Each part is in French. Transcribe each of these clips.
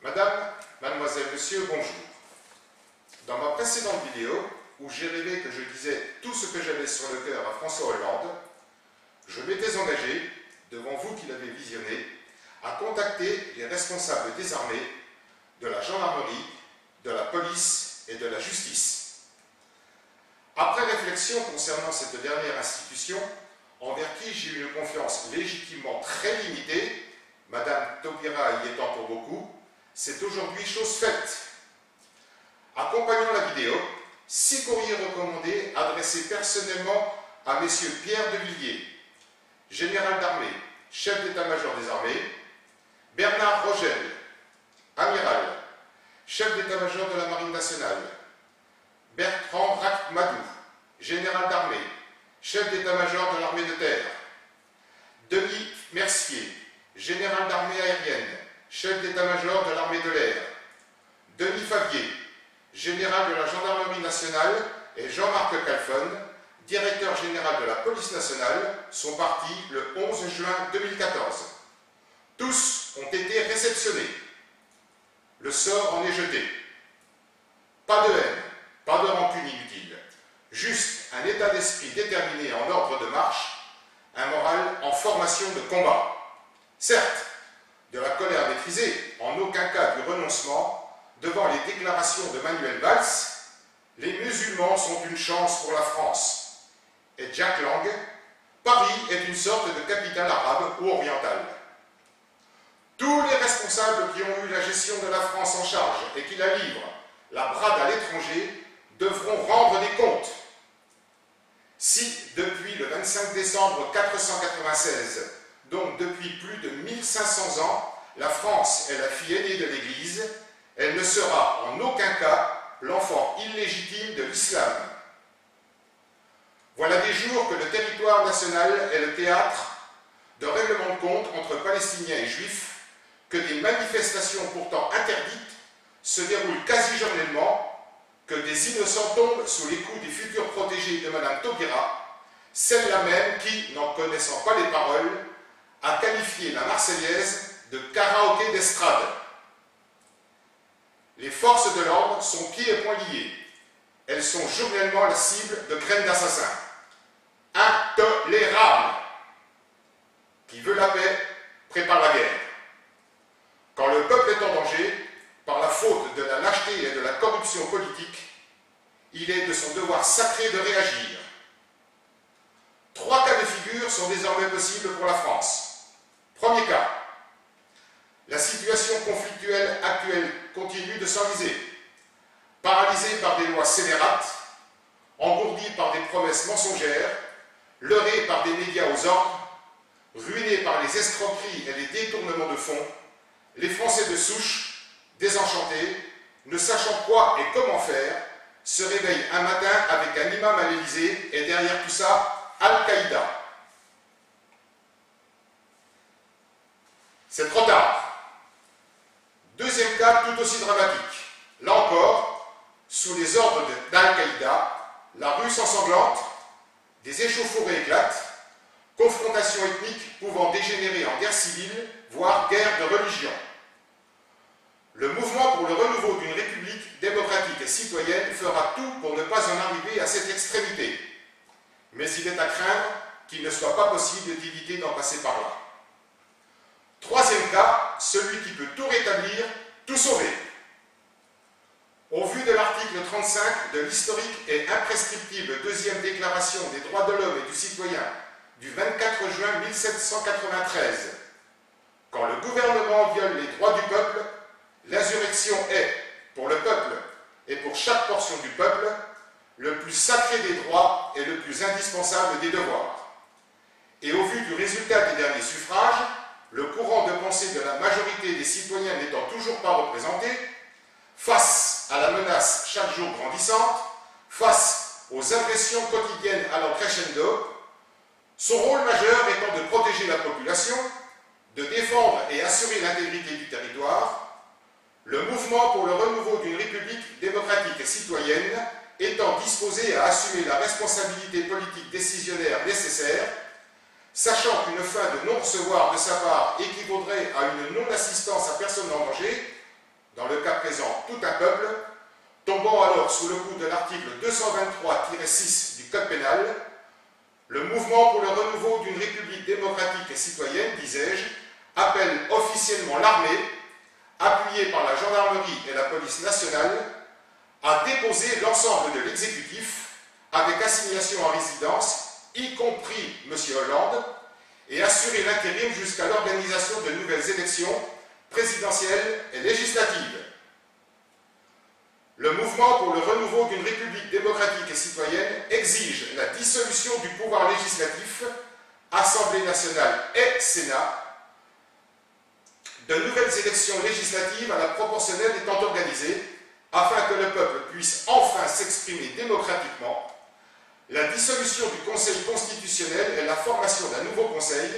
Madame, mademoiselle, monsieur, bonjour. Dans ma précédente vidéo, où j'ai rêvé que je disais tout ce que j'avais sur le cœur à François Hollande, je m'étais engagé, devant vous qui l'avez visionné, à contacter les responsables des armées, de la gendarmerie, de la police et de la justice. Après réflexion concernant cette dernière institution, envers qui j'ai une confiance légitimement très limitée, Madame Taubira y étant pour beaucoup, c'est aujourd'hui chose faite. Accompagnant la vidéo, 6 courriers recommandés adressés personnellement à messieurs Pierre de Villiers, général d'armée, chef d'état-major des armées, Bernard Rogel, amiral, chef d'état-major de la marine nationale, Bertrand Rachmadou, général d'armée, chef d'état-major de l'armée de terre, Denis Mercier, général d'armée aérienne, chef d'état-major de l'armée de l'air, Denis Favier, général de la gendarmerie nationale, et Jean-Marc Calfon, directeur général de la police nationale, sont partis le 11 juin 2014. Tous ont été réceptionnés. Le sort en est jeté. Pas de haine, pas de rancune inutile. Juste un état d'esprit déterminé en ordre de marche, un moral en formation de combat. Certes, de la colère maîtrisée, en aucun cas du renoncement, devant les déclarations de Manuel Valls, les musulmans sont une chance pour la France. Et Jack Lang, Paris est une sorte de capitale arabe ou orientale. Tous les responsables qui ont eu la gestion de la France en charge et qui la livrent, la brade à l'étranger, devront rendre des comptes. Si, depuis le 25 décembre 496, donc depuis plus de 1500 ans, la France est la fille aînée de l'Église, elle ne sera en aucun cas l'enfant illégitime de l'islam. Voilà des jours que le territoire national est le théâtre de règlements de compte entre Palestiniens et Juifs, que des manifestations pourtant interdites se déroulent quasi journellement, que des innocents tombent sous les coups des futurs protégés de Madame Taubira, celle-là même qui, n'en connaissant pas les paroles, a qualifié la Marseillaise de karaoké d'estrade. Les forces de l'ordre sont pieds et poings liés. Elles sont journellement la cible de graines d'assassins. Intolérable. Qui veut la paix, prépare la guerre. Quand le peuple est en danger, par la faute de la lâcheté et de la corruption politique, il est de son devoir sacré de réagir. 3 cas de figure sont désormais possibles pour la France. Premier cas, la situation conflictuelle actuelle continue de s'enliser, paralysée par des lois scélérates, engourdie par des promesses mensongères, leurrée par des médias aux ordres, ruinée par les escroqueries et les détournements de fonds, les Français de souche, désenchantés, ne sachant quoi et comment faire, se réveillent un matin avec un imam à l'Élysée et derrière tout ça, Al-Qaïda. C'est trop tard. Deuxième cas tout aussi dramatique. Là encore, sous les ordres d'Al-Qaïda, la rue s'ensanglante, des échauffourées éclatent, confrontations ethniques pouvant dégénérer en guerre civile, voire guerre de religion. Le mouvement pour le renouveau d'une république démocratique et citoyenne fera tout pour ne pas en arriver à cette extrémité. Mais il est à craindre qu'il ne soit pas possible d'éviter d'en passer par là. Troisième cas, celui qui peut tout rétablir, tout sauver. Au vu de l'article 35 de l'historique et imprescriptible deuxième déclaration des droits de l'homme et du citoyen du 24 juin 1793, quand le gouvernement viole les droits du peuple, l'insurrection est, pour le peuple et pour chaque portion du peuple, le plus sacré des droits et le plus indispensable des devoirs. Et au vu du résultat des derniers suffrages, le courant de pensée de la majorité des citoyens n'étant toujours pas représenté, face à la menace chaque jour grandissante, face aux agressions quotidiennes allant crescendo, son rôle majeur étant de protéger la population, de défendre et assurer l'intégrité du territoire, le mouvement pour le renouveau d'une république démocratique et citoyenne étant disposé à assumer la responsabilité politique décisionnaire nécessaire, sachant qu'une fin de non-recevoir de sa part équivaudrait à une non-assistance à personne en danger, tout un peuple, tombant alors sous le coup de l'article 223-6 du Code pénal, le mouvement pour le renouveau d'une république démocratique et citoyenne, disais-je, appelle officiellement l'armée, appuyée par la gendarmerie et la police nationale, à déposer l'ensemble de l'exécutif avec assignation en résidence, y compris M. Hollande, et assurer l'intérim jusqu'à l'organisation de nouvelles élections présidentielles et législatives. Le mouvement pour le renouveau d'une république démocratique et citoyenne exige la dissolution du pouvoir législatif, Assemblée nationale et Sénat, de nouvelles élections législatives à la proportionnelle étant organisées, afin que le peuple puisse enfin s'exprimer démocratiquement, la dissolution du Conseil constitutionnel et la formation d'un nouveau Conseil,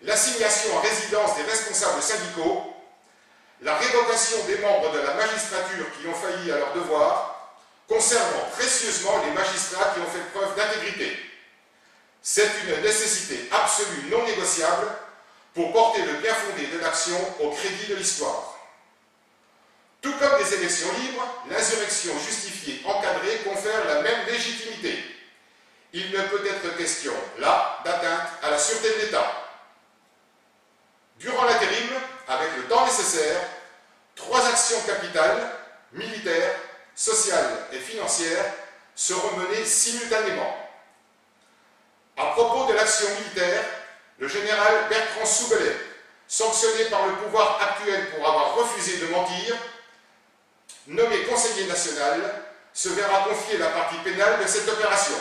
l'assignation en résidence des responsables syndicaux, la révocation des membres de la magistrature qui ont failli à leurs devoirs, conservant précieusement les magistrats qui ont fait preuve d'intégrité. C'est une nécessité absolue non négociable pour porter le bien fondé de l'action au crédit de l'histoire. Tout comme les élections libres, l'insurrection justifiée encadrée confère la même légitimité. Il ne peut être question, là, d'atteinte à la sûreté de l'État. Durant l'intérim, avec le temps nécessaire, 3 actions capitales, militaires, sociales et financières, seront menées simultanément. À propos de l'action militaire, le général Bertrand Soubelet, sanctionné par le pouvoir actuel pour avoir refusé de mentir, nommé conseiller national, se verra confier la partie pénale de cette opération.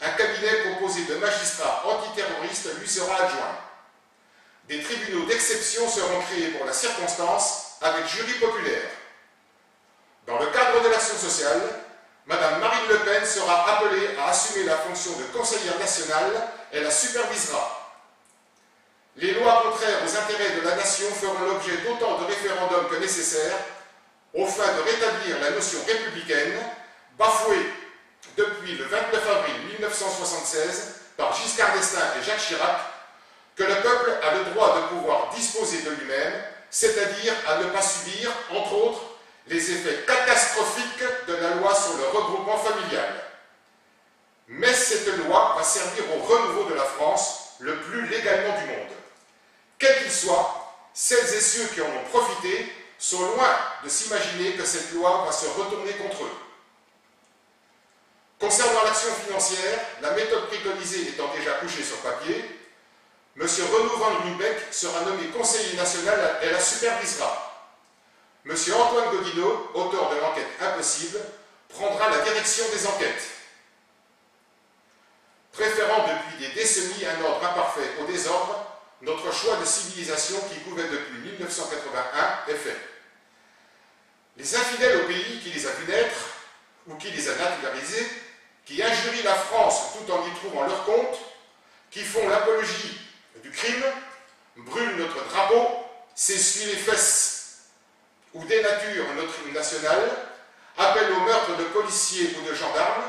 Un cabinet composé de magistrats antiterroristes lui sera adjoint. Des tribunaux d'exception seront créés pour la circonstance avec jury populaire. Dans le cadre de l'action sociale, Mme Marine Le Pen sera appelée à assumer la fonction de conseillère nationale et la supervisera. Les lois contraires aux intérêts de la nation feront l'objet d'autant de référendums que nécessaire, aux fins de rétablir la notion républicaine, bafouée depuis le 29 avril 1976 par Giscard d'Estaing et Jacques Chirac, que le peuple a le droit de pouvoir disposer de lui-même, c'est-à-dire à ne pas subir, entre autres, les effets catastrophiques de la loi sur le regroupement familial. Mais cette loi va servir au renouveau de la France, le plus légalement du monde. Quel qu'il soit, celles et ceux qui en ont profité sont loin de s'imaginer que cette loi va se retourner contre eux. Concernant l'action financière, la méthode préconisée étant déjà couchée sur papier, M. Renaud Van Ruymbeck sera nommé conseiller national et la supervisera. M. Antoine Gaudinot, auteur de l'enquête Impossible, prendra la direction des enquêtes. Préférant depuis des décennies un ordre imparfait au désordre, notre choix de civilisation qui couvait depuis 1981 est fait. Les infidèles au pays qui les a vus naître, ou qui les a naturalisés, qui injurient la France tout en y trouvant leur compte, qui font l'apologie du crime, brûlent notre drapeau, s'essuient les fesses, ou dénaturent notre hymne national, appellent au meurtre de policiers ou de gendarmes,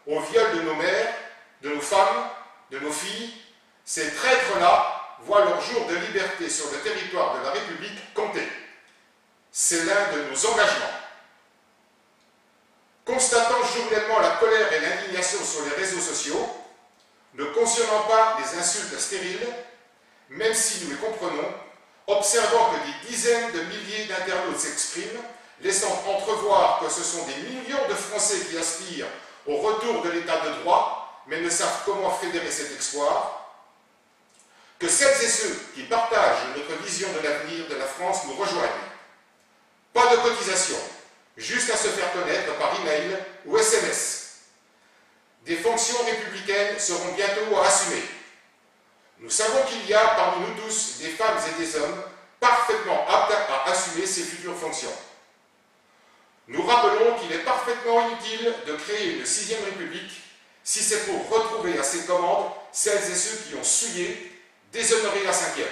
au viol de nos mères, de nos femmes, de nos filles, ces traîtres-là voient leur jour de liberté sur le territoire de la République compter. C'est l'un de nos engagements. Constatant journellement la colère et l'indignation sur les réseaux sociaux, ne cautionnant pas les insultes stériles, même si nous les comprenons, observant que des dizaines de milliers d'internautes s'expriment, laissant entrevoir que ce sont des millions de Français qui aspirent au retour de l'état de droit, mais ne savent comment fédérer cet espoir, que celles et ceux qui partagent notre vision de l'avenir de la France nous rejoignent. Pas de cotisation, juste à se faire connaître par email ou SMS. Des fonctions républicaines seront bientôt à assumer. Nous savons qu'il y a parmi nous tous des femmes et des hommes parfaitement aptes à assumer ces futures fonctions. Nous rappelons qu'il est parfaitement inutile de créer une 6e République si c'est pour retrouver à ses commandes celles et ceux qui ont souillé, déshonoré la 5e.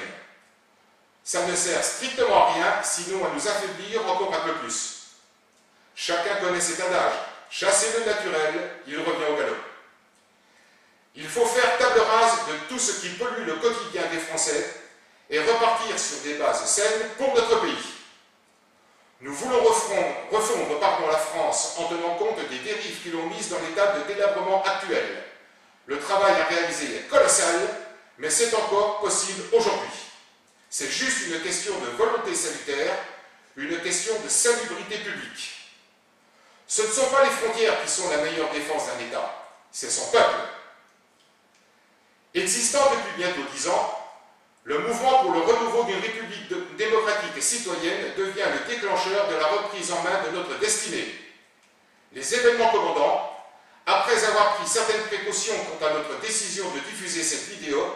Ça ne sert strictement à rien, sinon à nous affaiblir encore un peu plus. Chacun connaît cet adage, chassez le naturel, il revient au galop. Il faut faire table rase de tout ce qui pollue le quotidien des Français et repartir sur des bases saines pour notre pays. Nous voulons refondre la France en tenant compte des dérives qui l'ont mise dans l'état de délabrement actuel. Le travail à réaliser est colossal, mais c'est encore possible aujourd'hui. C'est juste une question de volonté salutaire, une question de salubrité publique. Ce ne sont pas les frontières qui sont la meilleure défense d'un État, c'est son peuple. Existant depuis bientôt 10 ans, le mouvement pour le renouveau d'une république démocratique et citoyenne devient le déclencheur de la reprise en main de notre destinée. Les événements commandants, après avoir pris certaines précautions quant à notre décision de diffuser cette vidéo,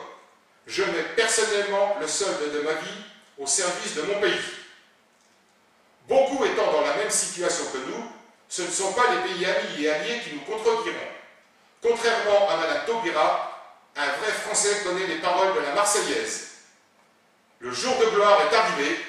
je mets personnellement le solde de ma vie au service de mon pays. Beaucoup étant dans la même situation que nous, ce ne sont pas les pays amis et alliés qui nous contrediront. Contrairement à Mme Taubira, un vrai Français connaît les paroles de la Marseillaise. Le jour de gloire est arrivé,